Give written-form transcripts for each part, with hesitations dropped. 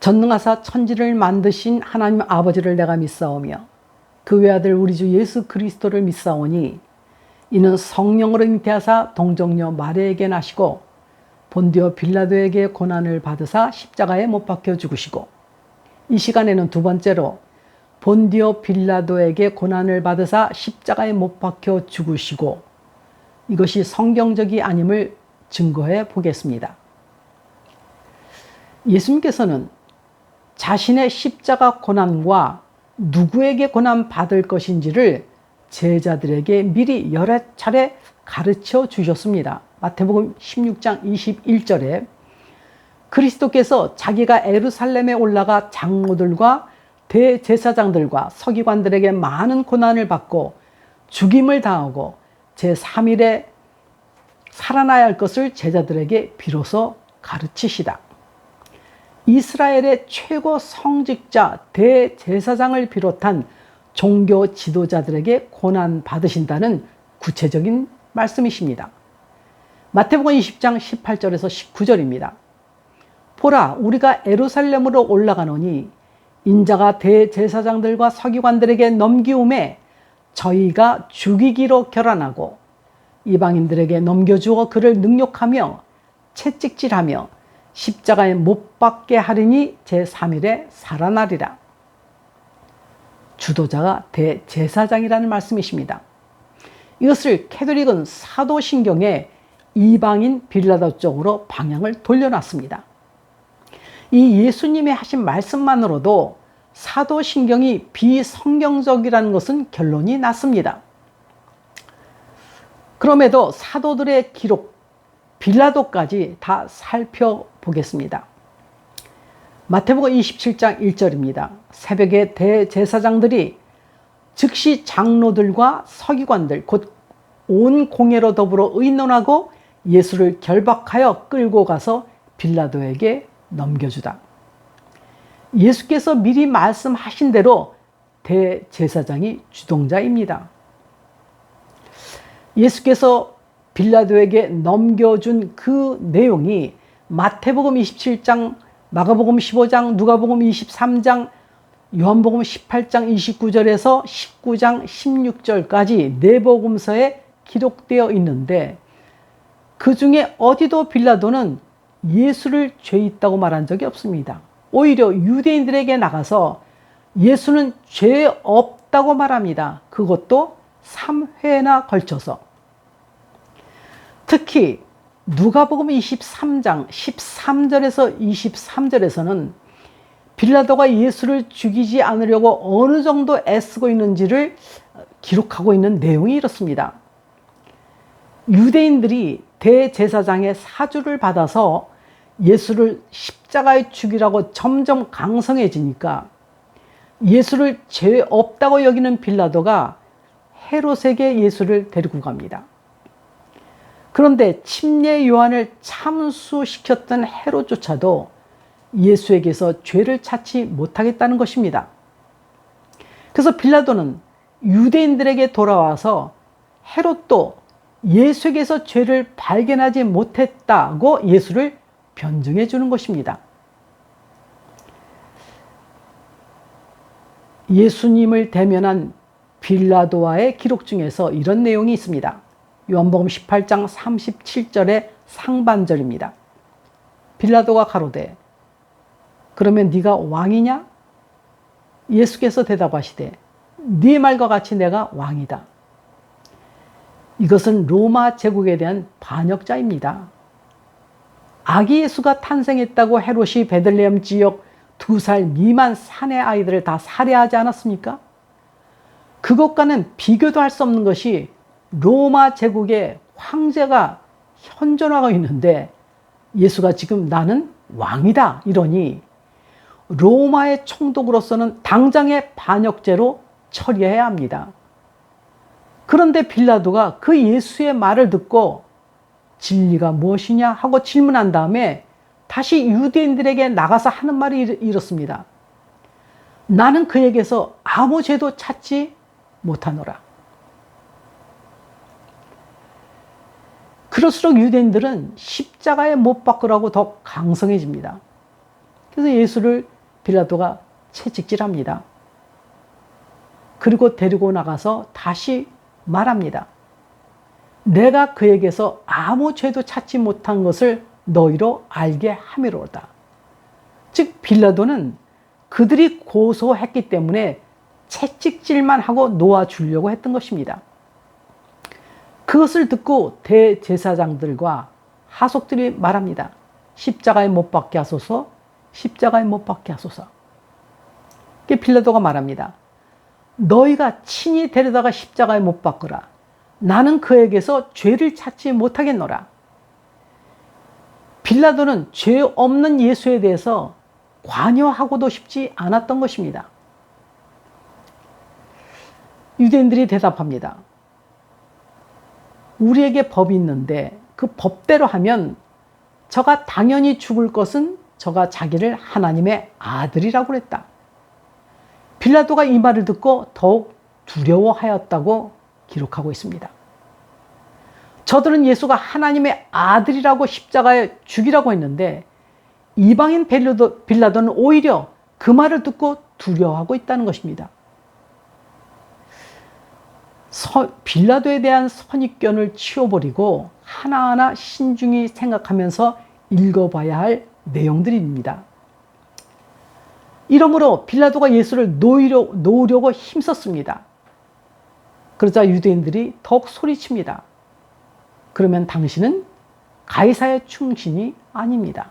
전능하사 천지를 만드신 하나님 아버지를 내가 믿사오며 그 외아들 우리 주 예수 그리스도를 믿사오니 이는 성령으로 잉태하사 동정녀 마리아에게 나시고 본디오 빌라도에게 고난을 받으사 십자가에 못 박혀 죽으시고 이 시간에는 두 번째로 본디오 빌라도에게 고난을 받으사 십자가에 못 박혀 죽으시고 이것이 성경적이 아님을 증거해 보겠습니다. 예수님께서는 자신의 십자가 고난과 누구에게 고난 받을 것인지를 제자들에게 미리 여러 차례 가르쳐 주셨습니다. 마태복음 16장 21절에 그리스도께서 자기가 예루살렘에 올라가 장로들과 대제사장들과 서기관들에게 많은 고난을 받고 죽임을 당하고 제3일에 살아나야 할 것을 제자들에게 비로소 가르치시다. 이스라엘의 최고 성직자 대제사장을 비롯한 종교 지도자들에게 고난 받으신다는 구체적인 말씀이십니다. 마태복음 20장 18절에서 19절입니다. 보라, 우리가 예루살렘으로 올라가노니 인자가 대제사장들과 서기관들에게 넘기움에 저희가 죽이기로 결단하고 이방인들에게 넘겨주어 그를 능욕하며 채찍질하며 십자가에 못 박게 하리니 제3일에 살아나리라. 주도자가 대제사장이라는 말씀이십니다. 이것을 캐톨릭은 사도신경에 이방인 빌라도 쪽으로 방향을 돌려놨습니다. 이 예수님이 하신 말씀만으로도 사도신경이 비성경적이라는 것은 결론이 났습니다. 그럼에도 사도들의 기록, 빌라도까지 다 살펴보겠습니다. 마태복음 27장 1절입니다. 새벽에 대제사장들이 즉시 장로들과 서기관들 곧 온 공회로 더불어 의논하고 예수를 결박하여 끌고 가서 빌라도에게 넘겨주다. 예수께서 미리 말씀하신 대로 대제사장이 주동자입니다. 예수께서 빌라도에게 넘겨준 그 내용이 마태복음 27장, 마가복음 15장, 누가복음 23장, 요한복음 18장 29절에서 19장 16절까지 네 복음서에 기록되어 있는데 그 중에 어디도 빌라도는 예수를 죄 있다고 말한 적이 없습니다. 오히려 유대인들에게 나가서 예수는 죄 없다고 말합니다. 그것도 3회나 걸쳐서. 특히 누가복음 23장 13절에서 23절에서는 빌라도가 예수를 죽이지 않으려고 어느 정도 애쓰고 있는지를 기록하고 있는 내용이 이렇습니다. 유대인들이 대제사장의 사주를 받아서 예수를 십자가에 죽이라고 점점 강성해지니까 예수를 죄 없다고 여기는 빌라도가 헤롯에게 예수를 데리고 갑니다. 그런데 침례 요한을 참수시켰던 헤롯조차도 예수에게서 죄를 찾지 못하겠다는 것입니다. 그래서 빌라도는 유대인들에게 돌아와서 헤롯도 예수에게서 죄를 발견하지 못했다고 예수를 변증해 주는 것입니다. 예수님을 대면한 빌라도와의 기록 중에서 이런 내용이 있습니다. 요한복음 18장 37절의 상반절입니다. 빌라도가 가로되 그러면 네가 왕이냐? 예수께서 대답하시되 네 말과 같이 내가 왕이다. 이것은 로마 제국에 대한 반역자입니다. 아기 예수가 탄생했다고 헤롯이 베들레헴 지역 2살 미만 사내 아이들을 다 살해하지 않았습니까? 그것과는 비교도 할 수 없는 것이 로마 제국의 황제가 현존하고 있는데 예수가 지금 나는 왕이다 이러니 로마의 총독으로서는 당장의 반역죄로 처리해야 합니다. 그런데 빌라도가 그 예수의 말을 듣고 진리가 무엇이냐 하고 질문한 다음에 다시 유대인들에게 나가서 하는 말이 이렇습니다. 나는 그에게서 아무 죄도 찾지 못하노라. 그럴수록 유대인들은 십자가에 못 박으라고 더 강성해집니다. 그래서 예수를 빌라도가 채찍질합니다. 그리고 데리고 나가서 다시 말합니다. 내가 그에게서 아무 죄도 찾지 못한 것을 너희로 알게 함이로다. 즉 빌라도는 그들이 고소했기 때문에 채찍질만 하고 놓아주려고 했던 것입니다. 그것을 듣고 대제사장들과 하속들이 말합니다. 십자가에 못 박게 하소서, 십자가에 못 박게 하소서. 빌라도가 말합니다. 너희가 친히 데려다가 십자가에 못 박거라. 나는 그에게서 죄를 찾지 못하겠노라. 빌라도는 죄 없는 예수에 대해서 관여하고도 싶지 않았던 것입니다. 유대인들이 대답합니다. 우리에게 법이 있는데 그 법대로 하면 저가 당연히 죽을 것은 저가 자기를 하나님의 아들이라고 그랬다. 빌라도가 이 말을 듣고 더욱 두려워하였다고 기록하고 있습니다. 저들은 예수가 하나님의 아들이라고 십자가에 죽이라고 했는데 이방인 빌라도는 오히려 그 말을 듣고 두려워하고 있다는 것입니다. 빌라도에 대한 선입견을 치워버리고 하나하나 신중히 생각하면서 읽어봐야 할 내용들입니다. 이러므로 빌라도가 예수를 놓으려고 힘썼습니다. 그러자 유대인들이 더욱 소리칩니다. 그러면 당신은 가이사의 충신이 아닙니다.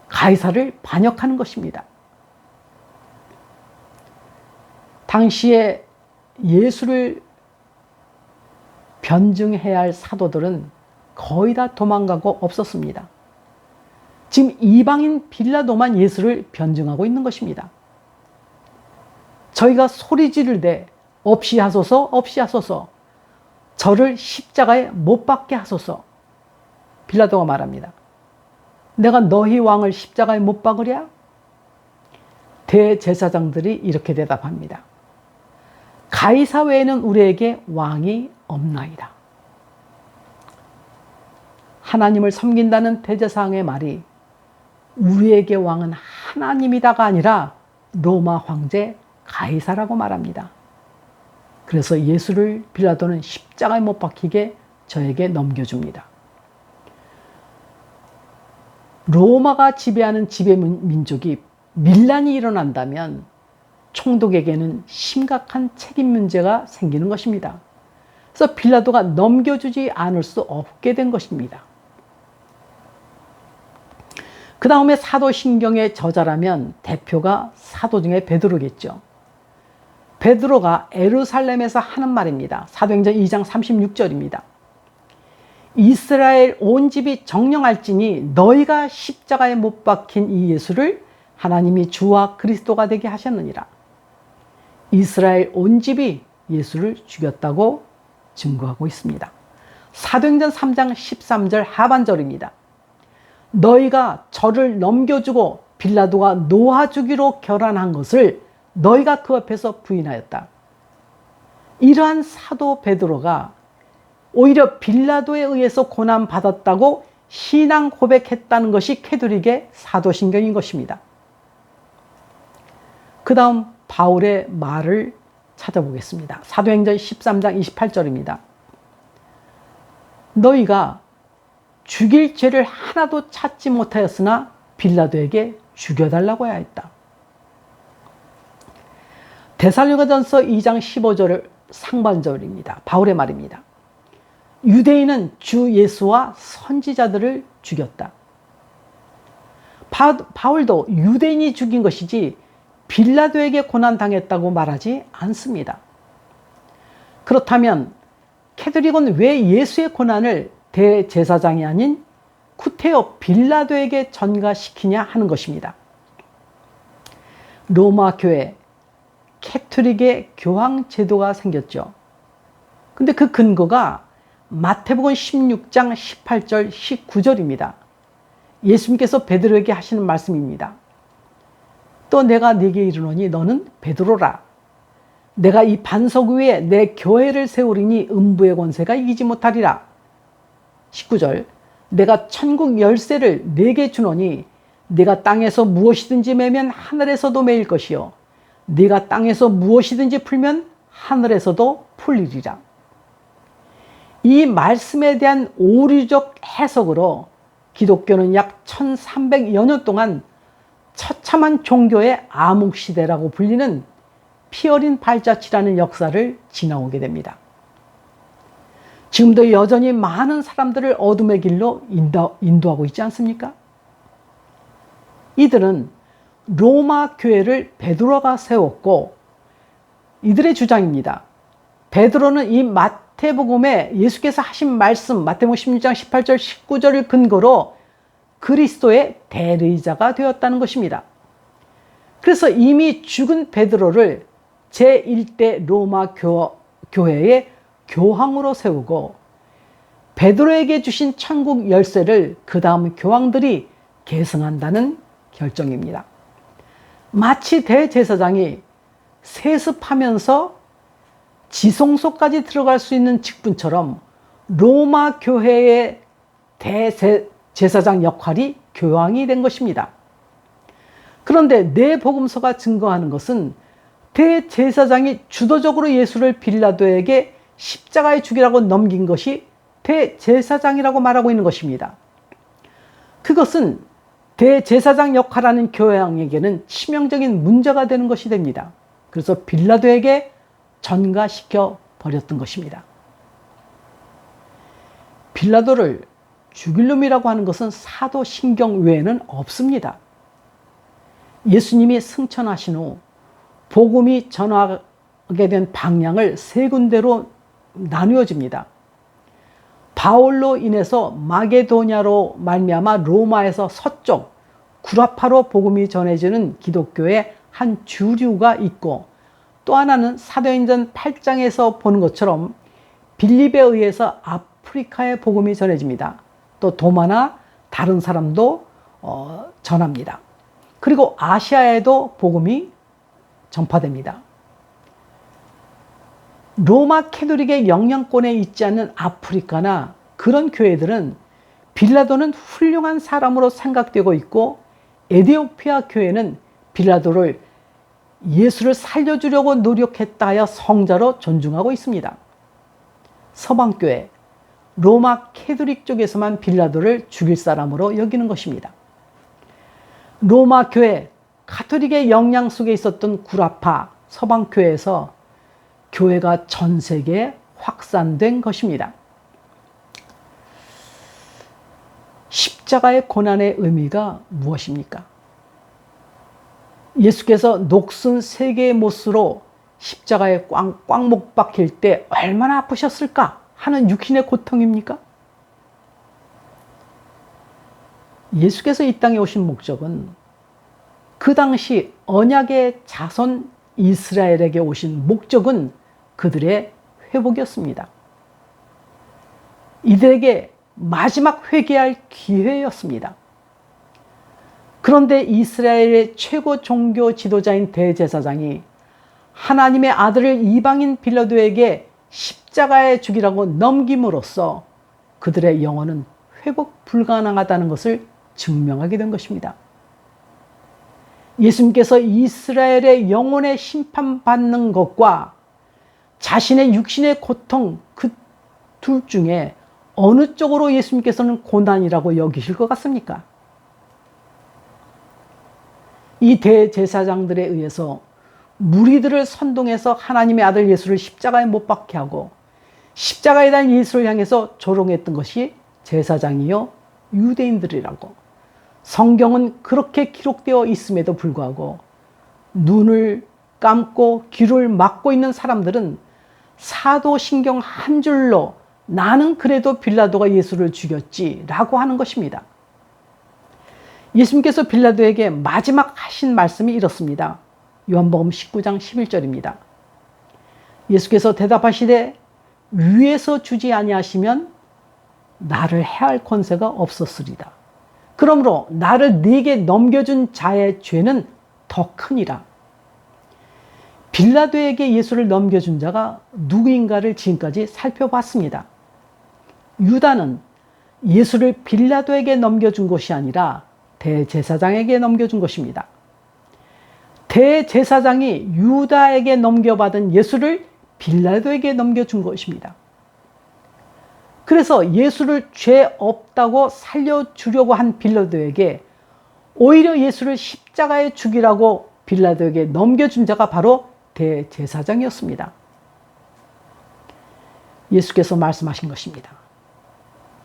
가이사를 반역하는 것입니다. 당시에 예수를 변증해야 할 사도들은 거의 다 도망가고 없었습니다. 지금 이방인 빌라도만 예수를 변증하고 있는 것입니다. 저희가 소리 지르되 없이 하소서, 없이 하소서, 저를 십자가에 못 박게 하소서. 빌라도가 말합니다. 내가 너희 왕을 십자가에 못 박으랴? 대제사장들이 이렇게 대답합니다. 가이사 외에는 우리에게 왕이 없나이다. 하나님을 섬긴다는 대제사장의 말이 우리에게 왕은 하나님이다가 아니라 로마 황제 가이사라고 말합니다. 그래서 예수를 빌라도는 십자가에 못 박히게 저에게 넘겨줍니다. 로마가 지배하는 지배민족이 밀란이 일어난다면 총독에게는 심각한 책임 문제가 생기는 것입니다. 그래서 빌라도가 넘겨주지 않을 수 없게 된 것입니다. 그 다음에 사도신경의 저자라면 대표가 사도 중에 베드로겠죠. 베드로가 예루살렘에서 하는 말입니다. 사도행전 2장 36절입니다. 이스라엘 온 집이 정령할지니 너희가 십자가에 못 박힌 이 예수를 하나님이 주와 그리스도가 되게 하셨느니라. 이스라엘 온 집이 예수를 죽였다고 증거하고 있습니다. 사도행전 3장 13절 하반절입니다. 너희가 저를 넘겨주고 빌라도가 놓아주기로 결단한 것을 너희가 그 앞에서 부인하였다. 이러한 사도 베드로가 오히려 빌라도에 의해서 고난받았다고 신앙 고백했다는 것이 캐톨릭의 사도신경인 것입니다. 그 다음 바울의 말을 찾아보겠습니다. 사도행전 13장 28절입니다. 너희가 죽일 죄를 하나도 찾지 못하였으나 빌라도에게 죽여달라고 해야 했다. 데살로니가전서 2장 15절 상반절입니다. 바울의 말입니다. 유대인은 주 예수와 선지자들을 죽였다. 바울도 유대인이 죽인 것이지 빌라도에게 고난당했다고 말하지 않습니다. 그렇다면 캐톨릭은 왜 예수의 고난을 대제사장이 아닌 쿠테오 빌라도에게 전가시키냐 하는 것입니다. 로마 교회 캐톨릭의 교황 제도가 생겼죠. 근데 그 근거가 마태복음 16장 18절 19절입니다. 예수님께서 베드로에게 하시는 말씀입니다. 또 내가 네게 이르노니 너는 베드로라. 내가 이 반석 위에 내 교회를 세우리니 음부의 권세가 이기지 못하리라. 19절 내가 천국 열쇠를 네게 주노니 네가 땅에서 무엇이든지 매면 하늘에서도 매일 것이요 네가 땅에서 무엇이든지 풀면 하늘에서도 풀리리라. 이 말씀에 대한 오류적 해석으로 기독교는 약 1300여 년 동안 처참한 종교의 암흑시대라고 불리는 피어린 발자취라는 역사를 지나오게 됩니다. 지금도 여전히 많은 사람들을 어둠의 길로 인도하고 있지 않습니까? 이들은 로마 교회를 베드로가 세웠고 이들의 주장입니다. 베드로는 이 마태복음에 예수께서 하신 말씀 마태복음 16장 18절 19절을 근거로 그리스도의 대리자가 되었다는 것입니다. 그래서 이미 죽은 베드로를 제1대 로마 교회의 교황으로 세우고 베드로에게 주신 천국 열쇠를 그 다음 교황들이 계승한다는 결정입니다. 마치 대제사장이 세습하면서 지성소까지 들어갈 수 있는 직분처럼 로마 교회의 대제사장 역할이 교황이 된 것입니다. 그런데 내 복음서가 증거하는 것은 대제사장이 주도적으로 예수를 빌라도에게 십자가에 죽이라고 넘긴 것이 대제사장이라고 말하고 있는 것입니다. 그것은 대제사장 역할하는 교황에게는 치명적인 문제가 되는 것이 됩니다. 그래서 빌라도에게 전가시켜 버렸던 것입니다. 빌라도를 죽일 놈이라고 하는 것은 사도신경 외에는 없습니다. 예수님이 승천하신 후 복음이 전하게 된 방향을 세 군데로 나누어집니다. 바울로 인해서 마게도냐로 말미암아 로마에서 서쪽 구라파로 복음이 전해지는 기독교의 한 주류가 있고, 또 하나는 사도행전 8장에서 보는 것처럼 빌립에 의해서 아프리카에 복음이 전해집니다. 또 도마나 다른 사람도 전합니다. 그리고 아시아에도 복음이 전파됩니다. 로마 캐톨릭의 영향권에 있지 않는 아프리카나 그런 교회들은 빌라도는 훌륭한 사람으로 생각되고 있고, 에티오피아 교회는 빌라도를 예수를 살려주려고 노력했다 하여 성자로 존중하고 있습니다. 서방교회, 로마 캐톨릭 쪽에서만 빌라도를 죽일 사람으로 여기는 것입니다. 로마 교회, 가톨릭의 영향 속에 있었던 구라파, 서방교회에서 교회가 전 세계에 확산된 것입니다. 십자가의 고난의 의미가 무엇입니까? 예수께서 녹슨 세 개의 못으로 십자가에 꽉 못 박힐 때 얼마나 아프셨을까 하는 육신의 고통입니까? 예수께서 이 땅에 오신 목적은 그 당시 언약의 자손 이스라엘에게 오신 목적은 그들의 회복이었습니다. 이들에게 마지막 회개할 기회였습니다. 그런데 이스라엘의 최고 종교 지도자인 대제사장이 하나님의 아들을 이방인 빌라도에게 십자가에 죽이라고 넘김으로써 그들의 영혼은 회복 불가능하다는 것을 증명하게 된 것입니다. 예수님께서 이스라엘의 영혼의 심판받는 것과 자신의 육신의 고통, 그 둘 중에 어느 쪽으로 예수님께서는 고난이라고 여기실 것 같습니까? 이 대제사장들에 의해서 무리들을 선동해서 하나님의 아들 예수를 십자가에 못 박게 하고 십자가에 달린 예수를 향해서 조롱했던 것이 제사장이요 유대인들이라고. 성경은 그렇게 기록되어 있음에도 불구하고 눈을 감고 귀를 막고 있는 사람들은 사도신경 한 줄로 나는 그래도 빌라도가 예수를 죽였지 라고 하는 것입니다. 예수님께서 빌라도에게 마지막 하신 말씀이 이렇습니다. 요한복음 19장 11절입니다. 예수께서 대답하시되 위에서 주지 아니하시면 나를 해할 권세가 없었으리다. 그러므로 나를 네게 넘겨준 자의 죄는 더 크니라. 빌라도에게 예수를 넘겨준 자가 누구인가를 지금까지 살펴봤습니다. 유다는 예수를 빌라도에게 넘겨준 것이 아니라 대제사장에게 넘겨준 것입니다. 대제사장이 유다에게 넘겨받은 예수를 빌라도에게 넘겨준 것입니다. 그래서 예수를 죄 없다고 살려주려고 한 빌라도에게 오히려 예수를 십자가에 죽이라고 빌라도에게 넘겨준 자가 바로 대제사장이었습니다. 예수께서 말씀하신 것입니다.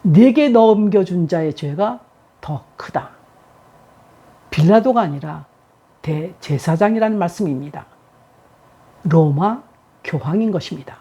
내게 넘겨준 자의 죄가 더 크다. 빌라도가 아니라 대제사장이라는 말씀입니다. 로마 교황인 것입니다.